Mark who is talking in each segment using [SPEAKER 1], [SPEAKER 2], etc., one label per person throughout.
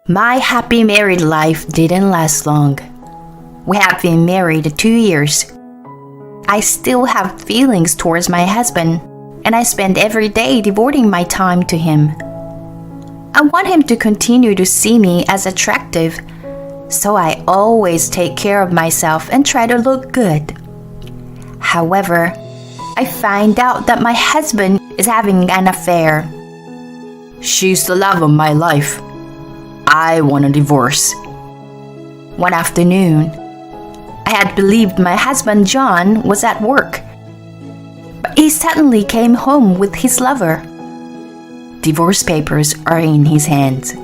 [SPEAKER 1] My happy married life didn't last long. We have been married 2 years. I still have feelings towards my husband, and I spend every day devoting my time to him. I want him to continue to see me as attractive, so I always take care of myself and try to look good. However, I find out that my husband is having an affair.
[SPEAKER 2] She's the love of my life. I want a divorce.
[SPEAKER 1] One afternoon, I had believed my husband John was at work, but he suddenly came home with his lover. Divorce papers are in his hands.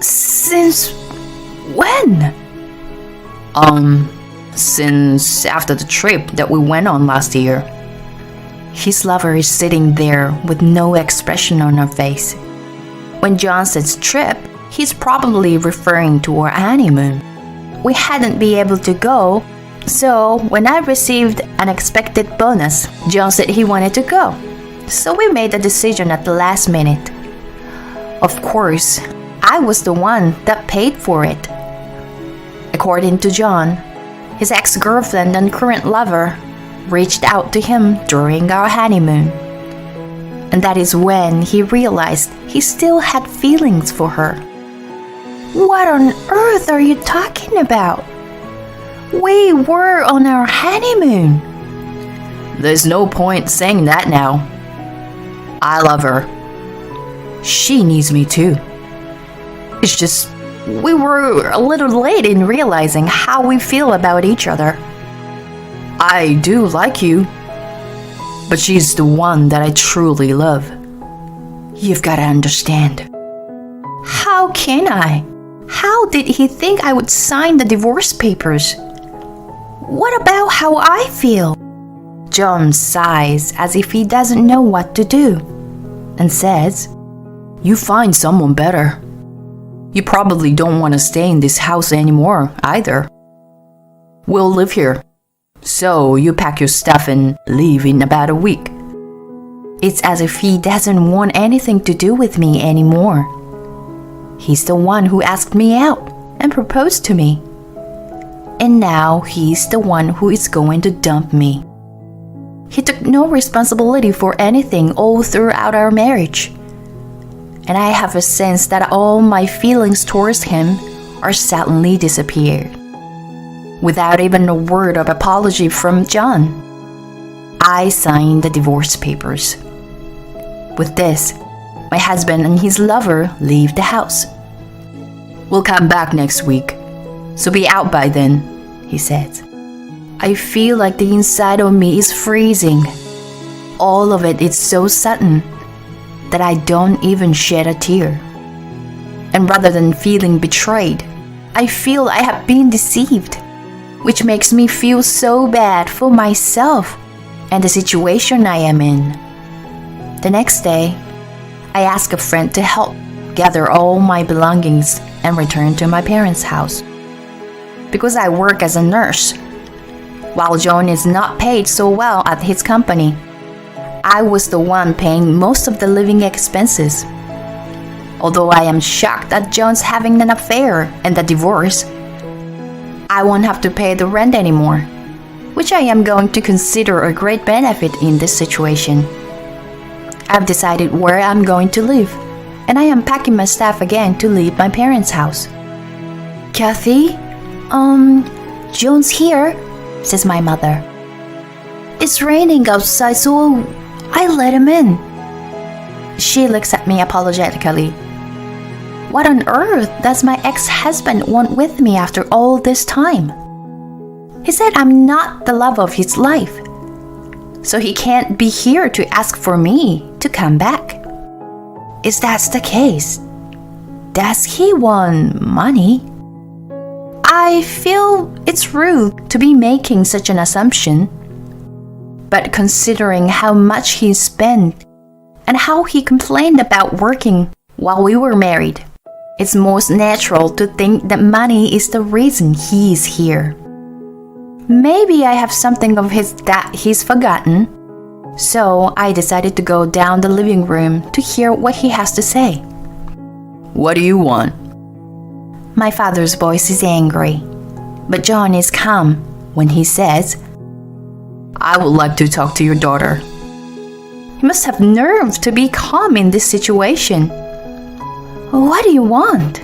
[SPEAKER 2] Since when? Since after the trip that we went on last year.
[SPEAKER 1] His lover is sitting there with no expression on her face. When John says trip, he's probably referring to our honeymoon. We hadn't been able to go, so when I received an expected bonus, John said he wanted to go. So we made the decision at the last minute. Of course, I was the one that paid for it. According to John, his ex-girlfriend and current lover reached out to him during our honeymoon. And that is when he realized he still had feelings for her.
[SPEAKER 2] What on earth are you talking about? We were on our honeymoon. There's no point saying that now. I love her. She needs me too. It's just we were a little late in realizing how we feel about each other. I do like you, but she's the one that I truly love. You've got to understand.
[SPEAKER 1] How can I? How did he think I would sign the divorce papers? What about how I feel?
[SPEAKER 2] John sighs as if he doesn't know what to do and says, You find someone better. You probably don't want to stay in this house anymore either. We'll live here. So you pack your stuff and leave in about a week.
[SPEAKER 1] It's as if he doesn't want anything to do with me anymore. He's the one who asked me out and proposed to me. And now he's the one who is going to dump me. He took no responsibility for anything all throughout our marriage. And I have a sense that all my feelings towards him are suddenly disappeared. Without even a word of apology from John, I signed the divorce papers. With this, my husband and his lover leave the house. We'll come back next week, so be out by then, he said. I feel like the inside of me is freezing. All of it is so sudden that I don't even shed a tear. And rather than feeling betrayed, I feel I have been deceived, which makes me feel so bad for myself and the situation I am in. The next day, I asked a friend to help gather all my belongings and return to my parents' house. Because I work as a nurse, while John is not paid so well at his company, I was the one paying most of the living expenses. Although I am shocked at John's having an affair and the divorce, I won't have to pay the rent anymore, which I am going to consider a great benefit in this situation. I've decided where I'm going to live, and I am packing my stuff again to leave my parents' house.
[SPEAKER 2] Kathy,
[SPEAKER 1] John's here, says my mother.
[SPEAKER 2] It's raining outside, so I let him in.
[SPEAKER 1] She looks at me apologetically. What on earth does my ex-husband want with me after all this time? He said I'm not the love of his life, so he can't be here to ask for me to come back. If that's the case, does he want money? I feel it's rude to be making such an assumption, but considering how much he spent and how he complained about working while we were married, it's most natural to think that money is the reason he is here. Maybe I have something of his that he's forgotten, so I decided to go down the living room to hear what he has to say.
[SPEAKER 2] What do you want?
[SPEAKER 1] My father's voice is angry, but John is calm when he says,
[SPEAKER 2] I would like to talk to your daughter.
[SPEAKER 1] "You must have nerve to be calm in this situation. What do you want?"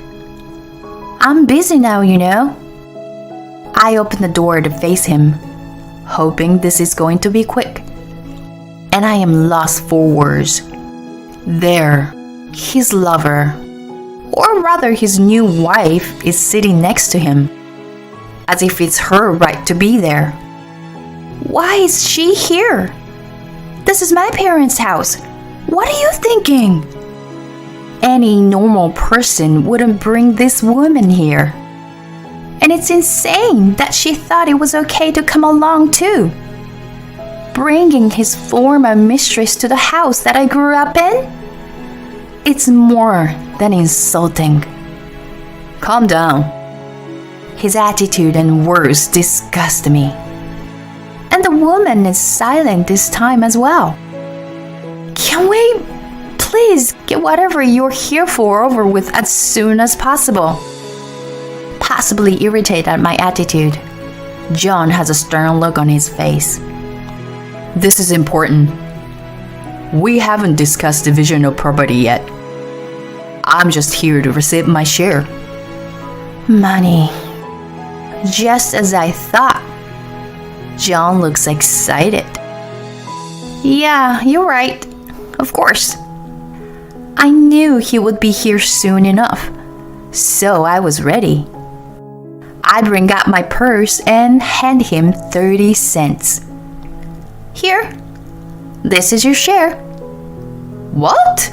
[SPEAKER 1] "I'm busy now, you know." I open the door to face him, hoping this is going to be quick. And I am lost for words. There, his lover, or rather his new wife, is sitting next to him, as if it's her right to be there. Why is she here? This is my parents' house. What are you thinking? Any normal person wouldn't bring this woman here. And it's insane that she thought it was okay to come along too. Bringing his former mistress to the house that I grew up in? It's more than insulting.
[SPEAKER 2] Calm down.
[SPEAKER 1] His attitude and words disgust me. And the woman is silent this time as well. Can we please get whatever you're here for over with as soon as possible? Possibly irritated at my attitude, John has a stern look on his face.
[SPEAKER 2] This is important. We haven't discussed division of property yet. I'm just here to receive my share.
[SPEAKER 1] Money. Just as I thought. John looks excited. Yeah, you're right. Of course. I knew he would be here soon enough, so I was ready. I bring out my purse and hand him 30 cents. Here, this is your share.
[SPEAKER 2] What?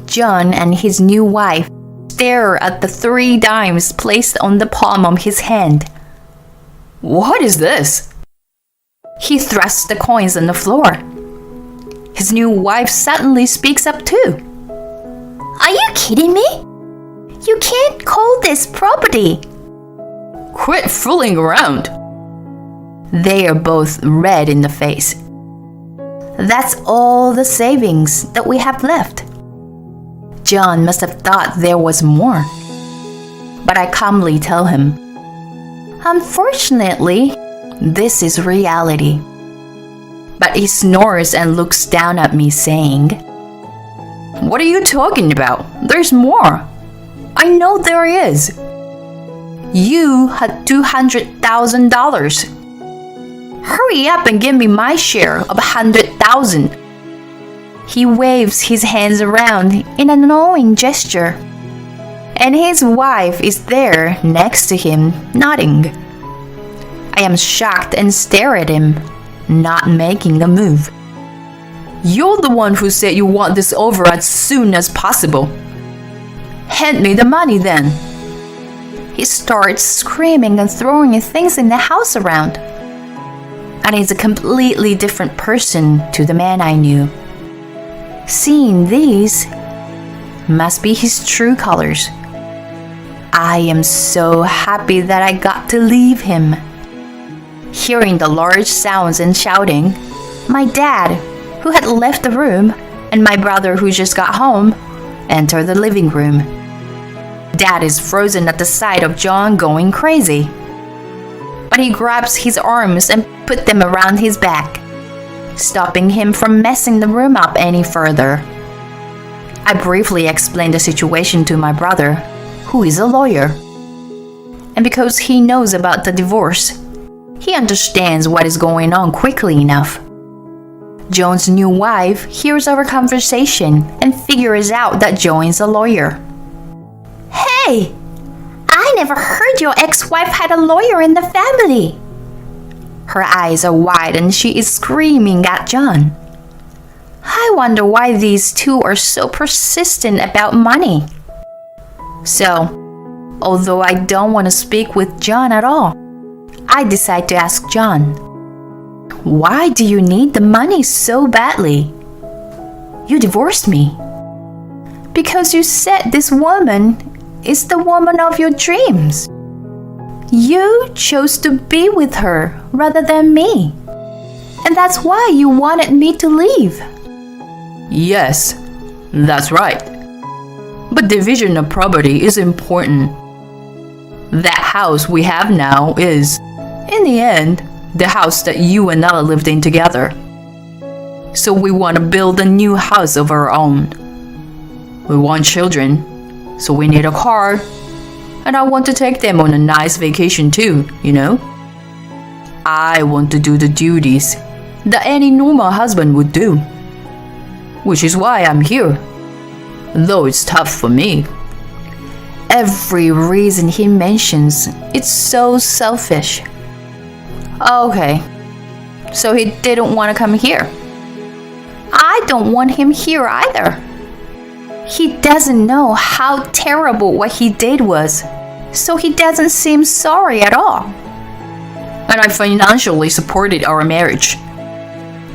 [SPEAKER 1] John and his new wife stare at the 3 dimes placed on the palm of his hand.
[SPEAKER 2] What is this?
[SPEAKER 1] He thrusts the coins on the floor. His new wife suddenly speaks up too. Are you kidding me? You can't call this property.
[SPEAKER 2] Quit fooling around.
[SPEAKER 1] They are both red in the face. That's all the savings that we have left. John must have thought there was more. But I calmly tell him, unfortunately, this is reality. But he snores and looks down at me saying,
[SPEAKER 2] What are you talking about? There's more.
[SPEAKER 1] I know there is. You had $200,000. Hurry up and give me my share of $100,000. He waves his hands around in an knowing gesture. And his wife is there next to him, nodding. I am shocked and stare at him, not making a move.
[SPEAKER 2] You're the one who said you want this over as soon as possible. Hand me the money then.
[SPEAKER 1] He starts screaming and throwing things in the house around. And he's a completely different person to the man I knew. Seeing these must be his true colors. I am so happy that I got to leave him. Hearing the large sounds and shouting, my dad, who had left the room, and my brother, who just got home, enter the living room. Dad is frozen at the sight of John going crazy. But he grabs his arms and put them around his back, stopping him from messing the room up any further. I briefly explained the situation to my brother, who is a lawyer. And because he knows about the divorce, he understands what is going on quickly enough. John's new wife hears our conversation and figures out that John is a lawyer. Hey! I never heard your ex-wife had a lawyer in the family. Her eyes are wide and she is screaming at John. I wonder why these two are so persistent about money. So, although I don't want to speak with John at all, I decide to ask John, why do you need the money so badly? You divorced me. Because you said this woman is the woman of your dreams. You chose to be with her rather than me. And that's why you wanted me to leave.
[SPEAKER 2] Yes, that's right. But division of property is important. That house we have now is, in the end, the house that you and Ella lived in together. So we want to build a new house of our own. We want children, so we need a car. And I want to take them on a nice vacation too, you know? I want to do the duties that any normal husband would do. Which is why I'm here. Though it's tough for me.
[SPEAKER 1] Every reason he mentions, it's so selfish.
[SPEAKER 2] Okay, so he didn't want to come here.
[SPEAKER 1] I don't want him here either. He doesn't know how terrible what he did was, so he doesn't seem sorry at all.
[SPEAKER 2] And I financially supported our marriage.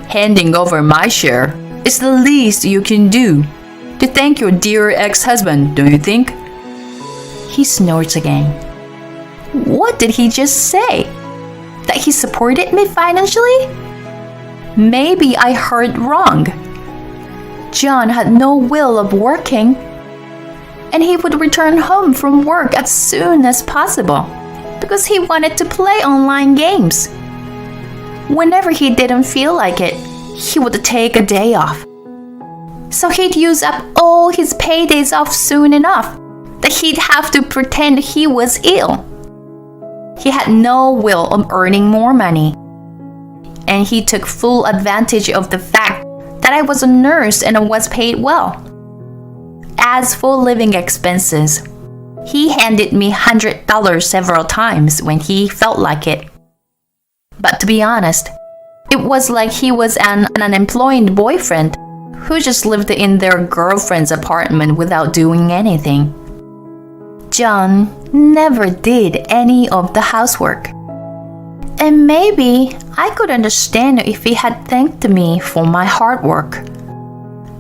[SPEAKER 2] Handing over my share is the least you can do to thank your dear ex-husband, don't you think?
[SPEAKER 1] He snorts again. What did he just say? That he supported me financially? Maybe I heard wrong. John had no will of working, and he would return home from work as soon as possible because he wanted to play online games. Whenever he didn't feel like it, he would take a day off. So he'd use up all his paydays off soon enough that he'd have to pretend he was ill. He had no will of earning more money, and he took full advantage of the fact that I was a nurse and was paid well. As for living expenses, he handed me $100 several times when he felt like it. But to be honest, it was like he was an unemployed boyfriend who just lived in their girlfriend's apartment without doing anything. John never did any of the housework. And maybe I could understand if he had thanked me for my hard work.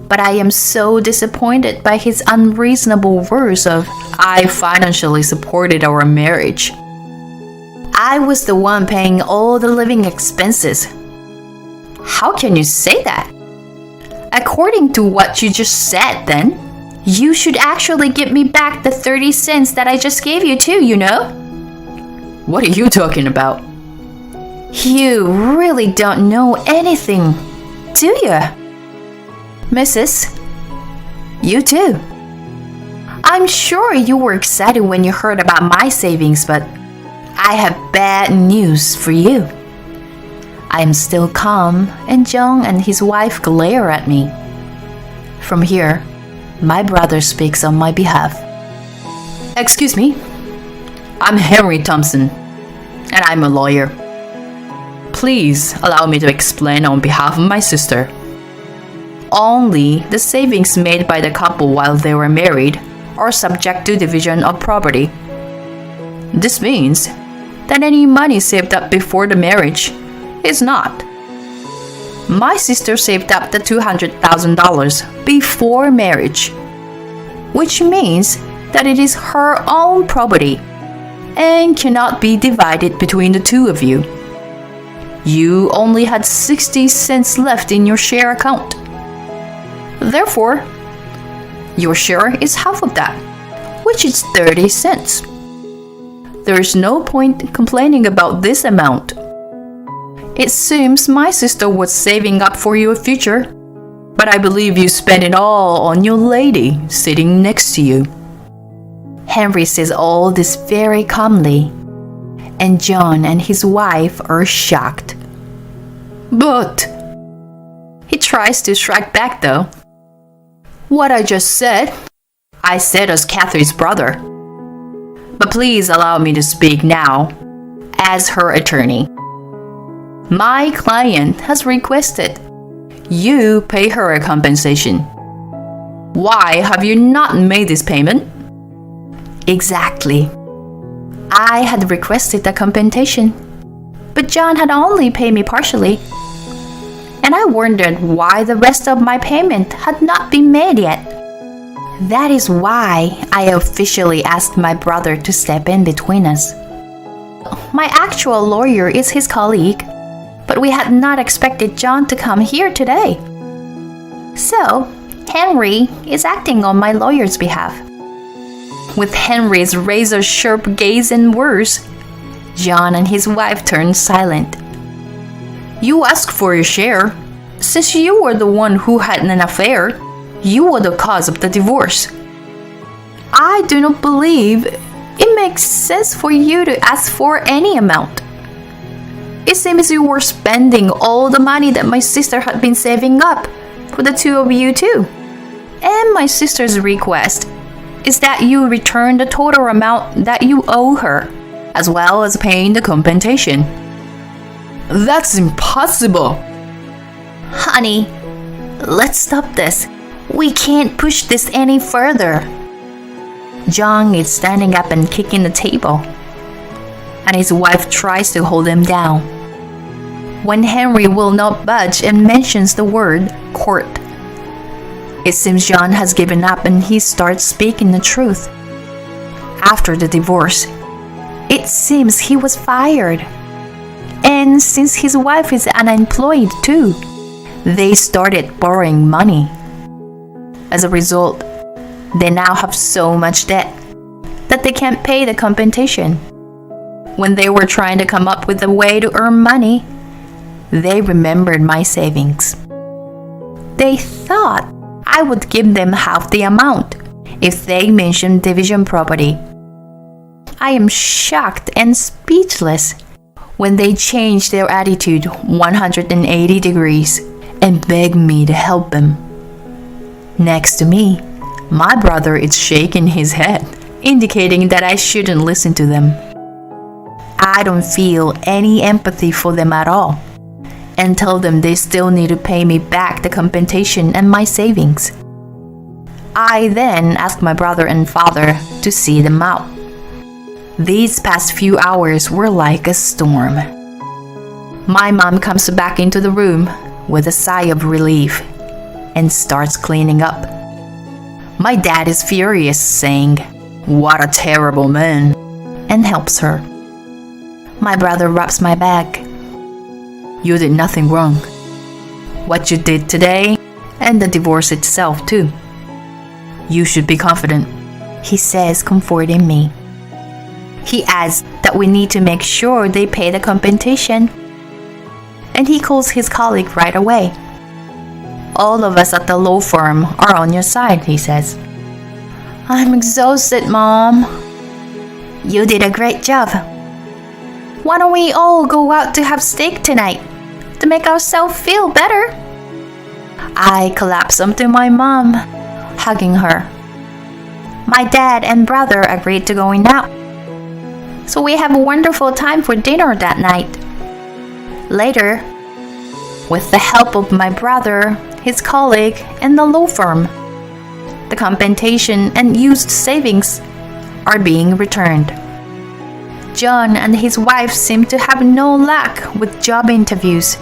[SPEAKER 1] But I am so disappointed by his unreasonable words of, I financially supported our marriage. I was the one paying all the living expenses. How can you say that? According to what you just said then, you should actually give me back the 30 cents that I just gave you too, you know?
[SPEAKER 2] What are you talking about?
[SPEAKER 1] You really don't know anything, do you? Mrs., you too. I'm sure you were excited when you heard about my savings, but I have bad news for you. I am still calm, and John and his wife glare at me. From here, my brother speaks on my behalf.
[SPEAKER 2] Excuse me. I'm Henry Thompson, and I'm a lawyer. Please allow me to explain on behalf of my sister. Only the savings made by the couple while they were married are subject to division of property. This means that any money saved up before the marriage is not. My sister saved up the $200,000 before marriage, which means that it is her own property and cannot be divided between the two of you. You only had 60 cents left in your share account. Therefore, your share is half of that, which is 30 cents. There is no point complaining about this amount. It seems my sister was saving up for your future, but I believe you spent it all on your lady sitting next to you.
[SPEAKER 1] Henry says all this very calmly, and John and his wife are shocked.
[SPEAKER 2] But he tries to strike back though. What I just said, I said as Catherine's brother. But please allow me to speak now as her attorney. My client has requested you pay her a compensation. Why have you not made this payment?
[SPEAKER 1] Exactly. I had requested the compensation, but John had only paid me partially. And I wondered why the rest of my payment had not been made yet. That is why I officially asked my brother to step in between us. My actual lawyer is his colleague, but we had not expected John to come here today. So, Henry is acting on my lawyer's behalf. With Henry's razor-sharp gaze and words, John and his wife turned silent. "You asked for your share. Since you were the one who had an affair, you were the cause of the divorce. I do not believe it makes sense for you to ask for any amount. It seems you were spending all the money that my sister had been saving up for the two of you too. And my sister's request is that you return the total amount that you owe her, as well as paying the compensation." "That's impossible."
[SPEAKER 2] Honey, let's stop this. We can't push this any further.
[SPEAKER 1] John is standing up and kicking the table, and his wife tries to hold him down. When Henry will not budge and mentions the word court, it seems John has given up and he starts speaking the truth. After the divorce, it seems he was fired. And since his wife is unemployed too, they started borrowing money. As a result, they now have so much debt that they can't pay the compensation. When they were trying to come up with a way to earn money, they remembered my savings. They thought I would give them half the amount if they mentioned division property. I am shocked and speechless when they changed their attitude 180 degrees and begged me to help them. Next to me, my brother is shaking his head, indicating that I shouldn't listen to them. I don't feel any empathy for them at all, and tell them they still need to pay me back the compensation and my savings. I then ask my brother and father to see them out. These past few hours were like a storm. My mom comes back into the room with a sigh of relief and starts cleaning up. My dad is furious, saying, "What a terrible man," and helps her. My brother rubs my back. "You did nothing wrong. What you did today, and the divorce itself too. You should be confident," he says, comforting me. He adds that we need to make sure they pay the compensation, and he calls his colleague right away. "All of us at the law firm are on your side," he says.
[SPEAKER 2] I'm exhausted, Mom. You did a great job. Why don't we all go out to have steak tonight to make ourselves feel better?
[SPEAKER 1] I collapse onto my mom, hugging her.
[SPEAKER 2] My dad and brother agreed to going out, so we have a wonderful time for dinner that night. Later, with the help of my brother, his colleague, and the law firm, the compensation and used savings are being returned. John and his wife seem to have no luck with job interviews,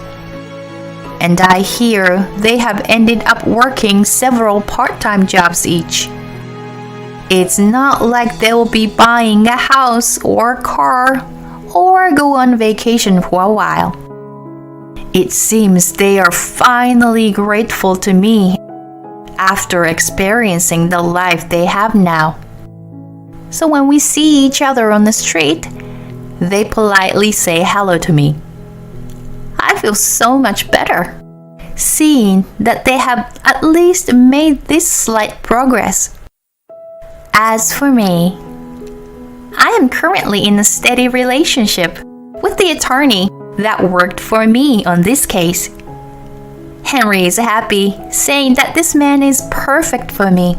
[SPEAKER 2] and I hear they have ended up working several part-time jobs each. It's not like they'll be buying a house or a car or go on vacation for a while. It seems they are finally grateful to me after experiencing the life they have now. So when we see each other on the street, they politely say hello to me. I feel so much better, seeing that they have at least made this slight progress. As for me, I am currently in a steady relationship with the attorney that worked for me on this case. Henry is happy, saying that this man is perfect for me.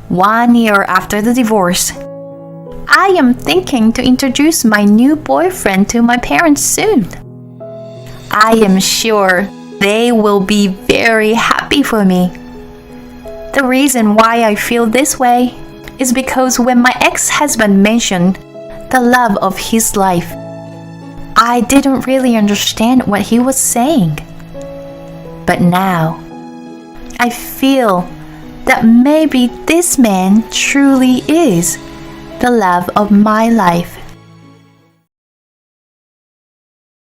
[SPEAKER 2] 1 year after the divorce, I am thinking to introduce my new boyfriend to my parents soon. I am sure they will be very happy for me. The reason why I feel this way is because when my ex-husband mentioned the love of his life, I didn't really understand what he was saying. But now, I feel that maybe this man truly is the love of my life.